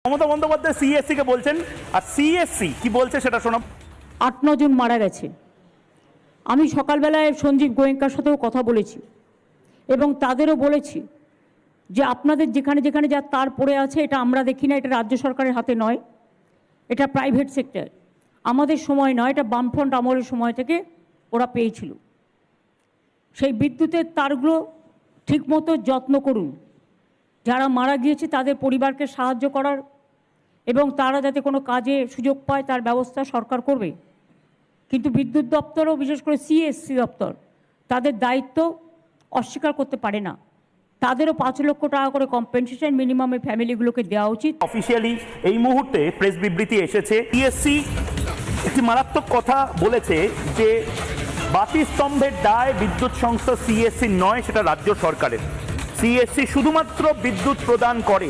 Mamata Bandyopadhyay CSC কে বলছেন, আর CSC কি বলছে সেটা শোনাব। 8-9 জন মারা গেছে। আমি সকালবেলায় সঞ্জীব গোয়েঙ্কার সাথেও কথা বলেছি এবং তাদেরও বলেছি যে আপনাদের যেখানে যেখানে যা তার পড়ে আছে এটা আমরা দেখি না, এটা রাজ্য সরকারের হাতে নয়, এটা প্রাইভেট সেক্টর। আমাদের সময় নয়, এটা বামফ্রন্ট আমলের সময় থেকে ওরা পেয়েছিল। সেই বিদ্যুতের তারগুলো ঠিকমতো যত্ন করুন, যারা মারা গিয়েছে তাদের পরিবারকে সাহায্য করার এবং তারা যাতে কোনো কাজে সুযোগ পায় তার ব্যবস্থা সরকার করবে। কিন্তু বিদ্যুৎ দপ্তরও, বিশেষ করে সিএসসি দপ্তর, তাদের দায়িত্ব অস্বীকার করতে পারে না। তাদেরও 5 লক্ষ টাকা করে কম্পেনসেশন মিনিমামে ফ্যামিলিগুলোকে দেওয়া উচিত। অফিসিয়ালি এই মুহূর্তে প্রেস বিবৃতি এসেছে, সিএসসি একটি মারাত্মক কথা বলেছে যে বাতিস্তম্ভের দায় বিদ্যুৎ সংস্থা সিএসসি নয়, সেটা রাজ্য সরকারের। সিএসসি শুধুমাত্র বিদ্যুৎ প্রদান করে।